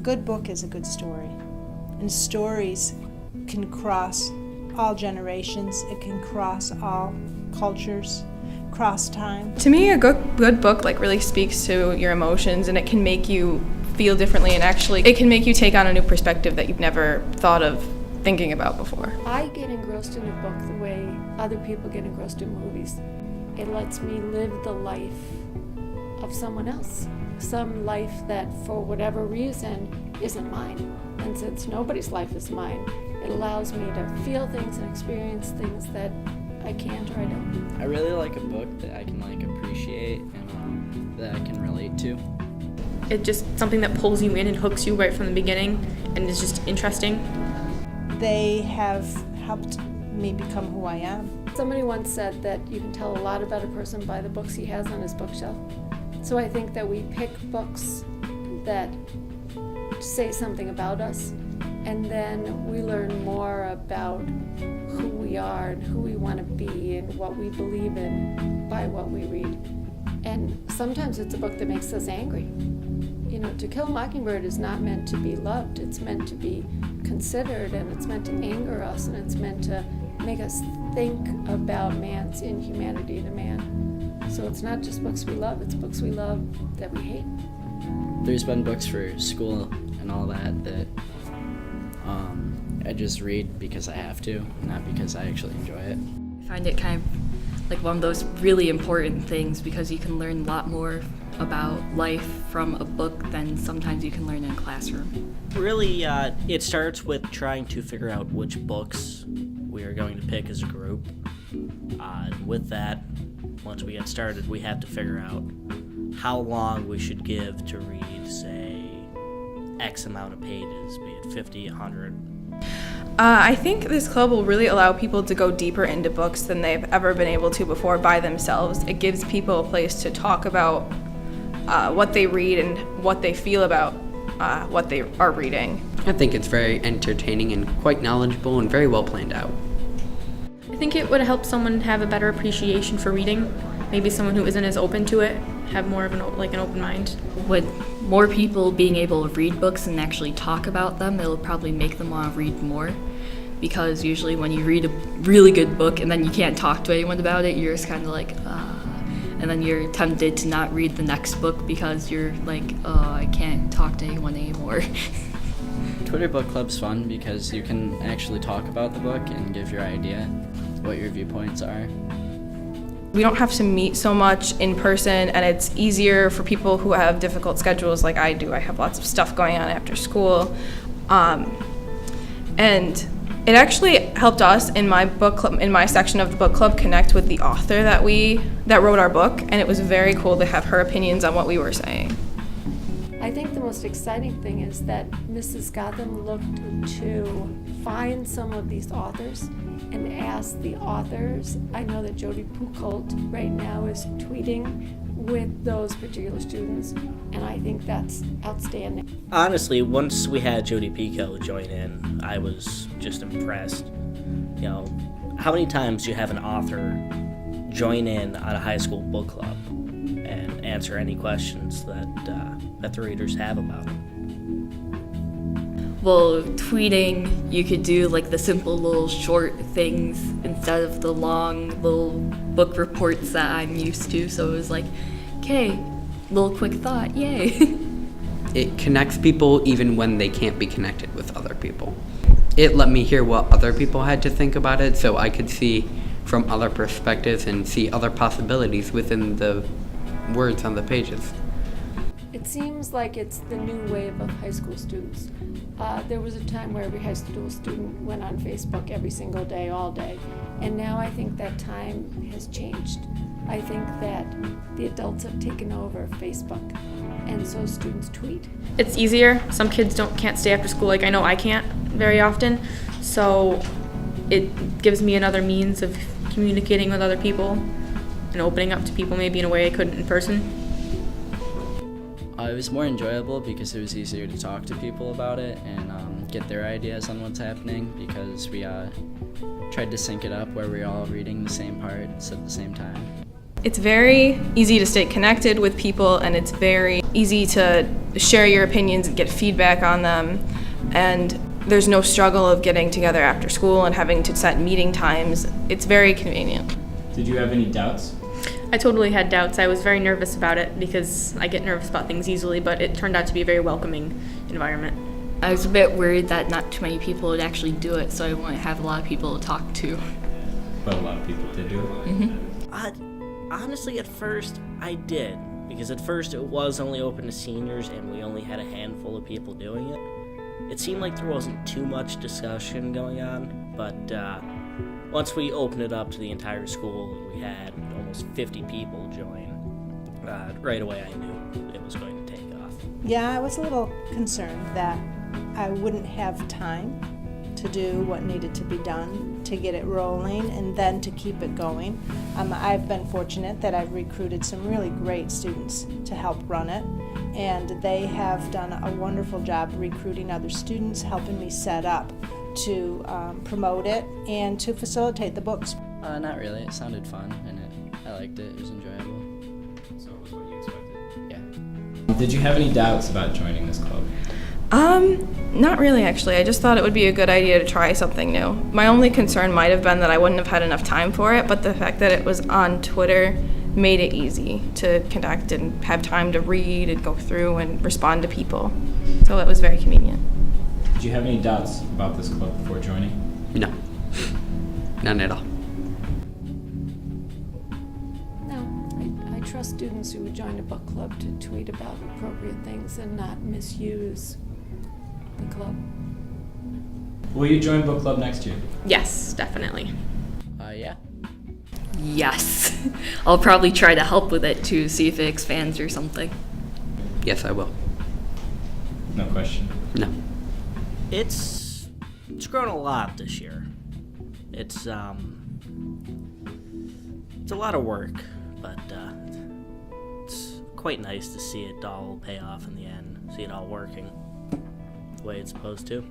good book is a good story. And stories can cross all generations. It can cross all cultures, cross time. To me, a good book like really speaks to your emotions, and it can make you feel differently, and actually it can make you take on a new perspective that you've never thought of thinking about before. I get engrossed in a book the way other people get engrossed in movies. It lets me live the life of someone else. Some life that, for whatever reason, isn't mine. And since nobody's life is mine, it allows me to feel things and experience things that I can't or I don't. I really like a book that I can appreciate and that I can relate to. It's just something that pulls you in and hooks you right from the beginning, and is just interesting. They have helped me become who I am. Somebody once said that you can tell a lot about a person by the books he has on his bookshelf. So I think that we pick books that say something about us, and then we learn more about who we are and who we want to be and what we believe in by what we read. And sometimes it's a book that makes us angry. You know, To Kill a Mockingbird is not meant to be loved. It's meant to be considered, and it's meant to anger us, and it's meant to make us think about man's inhumanity to man. So it's not just books we love, it's books we love that we hate. There's been books for school and all that I just read because I have to, not because I actually enjoy it. I find it kind of like one of those really important things because you can learn a lot more about life from a book than sometimes you can learn in a classroom. Really, it starts with trying to figure out which books we are going to pick as a group. With that, once we get started, we have to figure out how long we should give to read, say, X amount of pages, be it 50, 100. I think this club will really allow people to go deeper into books than they've ever been able to before by themselves. It gives people a place to talk about what they read and what they feel about what they are reading. I think it's very entertaining and quite knowledgeable and very well planned out. I think it would help someone have a better appreciation for reading. Maybe someone who isn't as open to it, have more of an open mind. With more people being able to read books and actually talk about them, it'll probably make them want to read more. Because usually when you read a really good book and then you can't talk to anyone about it, you're just kind of like, and then you're tempted to not read the next book because you're like, I can't talk to anyone anymore. Twitter Book Club's fun because you can actually talk about the book and give your idea, what your viewpoints are. We don't have to meet so much in person, and it's easier for people who have difficult schedules like I do. I have lots of stuff going on after school. And it actually helped us in my book club, in my section of the book club, connect with the author that wrote our book, and it was very cool to have her opinions on what we were saying. I think the most exciting thing is that Mrs. Gotham looked to find some of these authors and ask the authors. I know that Jodi Picoult right now is tweeting with those particular students, and I think that's outstanding. Honestly, once we had Jodi Picoult join in, I was just impressed. You know, how many times do you have an author join in on a high school book club and answer any questions that the readers have about them? Well, tweeting, you could do like the simple little short things instead of the long little book reports that I'm used to. So it was like, okay, little quick thought, yay. It connects people even when they can't be connected with other people. It let me hear what other people had to think about it, so I could see from other perspectives and see other possibilities within the words on the pages. It seems like it's the new wave of high school students. There was a time where every high school student went on Facebook every single day, all day. And now I think that time has changed. I think that the adults have taken over Facebook, and so students tweet. It's easier. Some kids can't stay after school, like I know I can't very often. So it gives me another means of communicating with other people and opening up to people maybe in a way I couldn't in person. It was more enjoyable because it was easier to talk to people about it and get their ideas on what's happening, because we tried to sync it up where we were all reading the same parts at the same time. It's very easy to stay connected with people, and it's very easy to share your opinions and get feedback on them. And there's no struggle of getting together after school and having to set meeting times. It's very convenient. Did you have any doubts? I totally had doubts. I was very nervous about it because I get nervous about things easily, but it turned out to be a very welcoming environment. I was a bit worried that not too many people would actually do it, so I wouldn't have a lot of people to talk to. But a lot of people did do it. Honestly, at first, I did. Because at first it was only open to seniors and we only had a handful of people doing it. It seemed like there wasn't too much discussion going on, but once we opened it up to the entire school and we had almost 50 people join, right away I knew it was going to take off. Yeah, I was a little concerned that I wouldn't have time to do what needed to be done to get it rolling and then to keep it going. I've been fortunate that I've recruited some really great students to help run it, and they have done a wonderful job recruiting other students, helping me set up to promote it and to facilitate the books. Not really. It sounded fun, and I liked it. It was enjoyable. So it was what you expected? Yeah. Did you have any doubts about joining this club? Not really, actually. I just thought it would be a good idea to try something new. My only concern might have been that I wouldn't have had enough time for it, but the fact that it was on Twitter made it easy to conduct and have time to read and go through and respond to people. So it was very convenient. Did you have any doubts about this club before joining? No. None at all. No, I trust students who would join a book club to tweet about appropriate things and not misuse the club. Will you join book club next year? Yes, definitely. Yeah. Yes. I'll probably try to help with it to see if it expands or something. Yes, I will. No question. No. It's grown a lot this year. It's a lot of work, but it's quite nice to see it all pay off in the end, see it all working the way it's supposed to.